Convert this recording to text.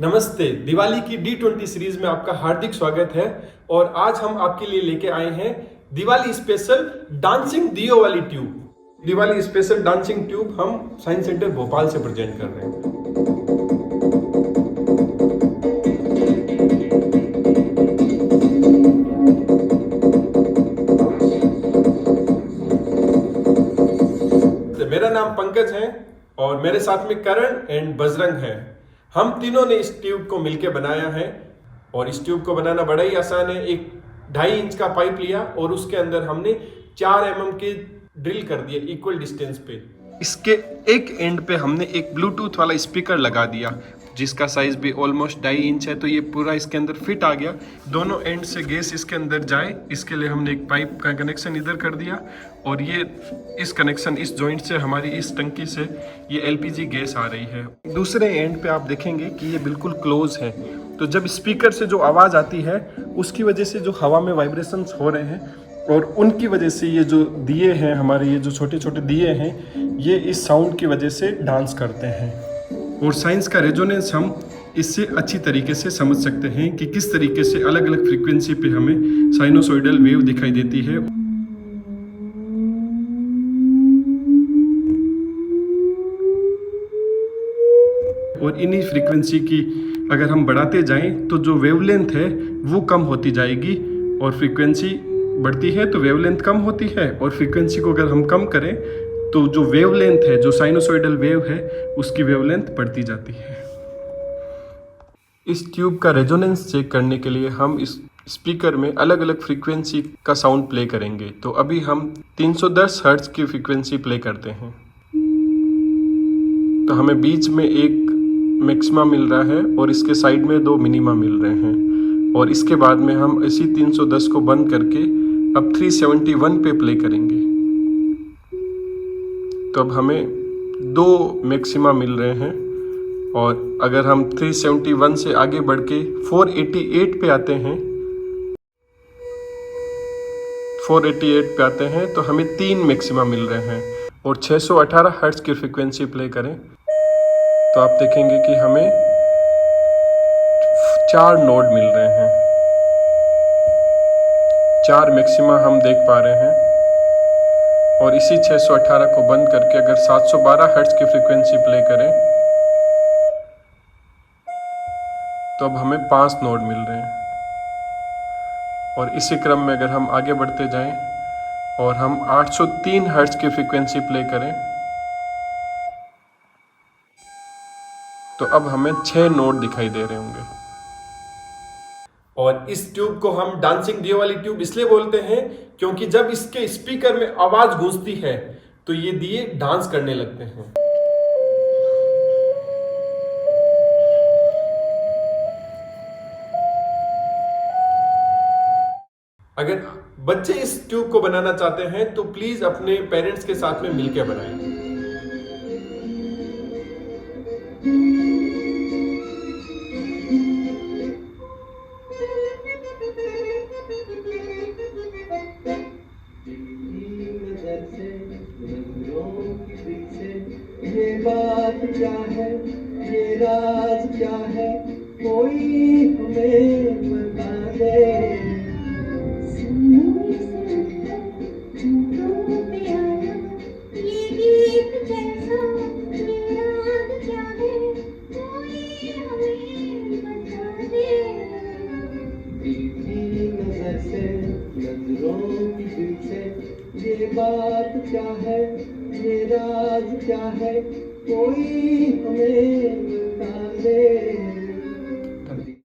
नमस्ते। दिवाली की D20 series में आपका हार्दिक स्वागत है और आज हम आपके लिए लेके आए हैं दिवाली स्पेशल डांसिंग दियो वाली tube. Diwali special dancing tube हम साइंस सेंटर भोपाल से प्रेजेंट कर रहे हैं। मेरा नाम पंकज है और मेरे साथ में करण एंड बजरंग है। हम तीनों ने इस ट्यूब को मिलकर बनाया है और इस ट्यूब को बनाना बड़ा ही आसान है। एक 2.5 इंच का पाइप लिया और उसके अंदर हमने 4 mm के ड्रिल कर दिए इक्वल डिस्टेंस पे। इसके एक एंड पे हमने एक ब्लूटूथ वाला स्पीकर लगा दिया जिसका साइज भी ऑलमोस्ट 2.5 इंच है, तो ये पूरा इसके अंदर फिट आ गया। दोनों एंड से गैस इसके अंदर जाए इसके लिए हमने एक पाइप का कनेक्शन इधर कर दिया और ये इस कनेक्शन इस जॉइंट से हमारी इस टंकी से ये LPG गैस आ रही है। दूसरे एंड पे आप देखेंगे कि ये बिल्कुल क्लोज है, तो जब स्पीकर से जो आवाज़ आती है उसकी वजह से जो हवा में वाइब्रेशंस हो रहे हैं और उनकी वजह से ये जो दिए हैं हमारे, ये जो छोटे छोटे दिए हैं, ये इस साउंड की वजह से डांस करते हैं। और साइंस का रेजोनेंस हम इससे अच्छी तरीके से समझ सकते हैं कि किस तरीके से अलग अलग फ्रीक्वेंसी पे हमें साइनोसॉइडल वेव दिखाई देती है। और इन्हीं फ्रीक्वेंसी की अगर हम बढ़ाते जाएं तो जो वेवलेंथ है वो कम होती जाएगी और फ्रीक्वेंसी बढ़ती है तो वेवलेंथ कम होती है, और फ्रीक्वेंसी को अगर हम कम करें तो जो वेवलेंथ है, जो साइनोसॉइडल वेव है, उसकी वेवलेंथ बढ़ती जाती है। इस ट्यूब का रेजोनेंस चेक करने के लिए हम इस स्पीकर में अलग अलग फ्रीक्वेंसी का साउंड प्ले करेंगे। तो अभी हम 310 हर्ट्ज की फ्रीक्वेंसी प्ले करते हैं, तो हमें बीच में एक मैक्सिमा मिल रहा है और इसके साइड में 2 मिनिमा मिल रहे हैं। और इसके बाद में हम इसी 310 को बंद करके अब 371 पे प्ले करेंगे, तो अब हमें 2 मैक्सिमा मिल रहे हैं। और अगर हम 371 से आगे बढ़ के 488 पे आते हैं, 488 पे आते हैं तो हमें 3 मैक्सिमा मिल रहे हैं। और 618 हर्ट्ज की फ्रीक्वेंसी प्ले करें तो आप देखेंगे कि हमें 4 नोड मिल रहे हैं, 4 मैक्सिमा हम देख पा रहे हैं। और इसी 618 को बंद करके अगर 712 हर्ट्ज की फ्रीक्वेंसी प्ले करें तो अब हमें 5 नोड मिल रहे हैं। और इसी क्रम में अगर हम आगे बढ़ते जाएं और हम 803 हर्ट्ज की फ्रीक्वेंसी प्ले करें तो अब हमें 6 नोड दिखाई दे रहे होंगे। और इस ट्यूब को हम डांसिंग दियो वाली ट्यूब इसलिए बोलते हैं क्योंकि जब इसके स्पीकर में आवाज गूंजती है तो ये दिए डांस करने लगते हैं। अगर बच्चे इस ट्यूब को बनाना चाहते हैं तो प्लीज अपने पेरेंट्स के साथ में मिलकर बनाएं। ये बात क्या है, ये राज क्या है, कोई हमें बता दे। नजर से, नजरों की दिल से, ये बात क्या है, ये राज क्या है, कोई हमें बता दे।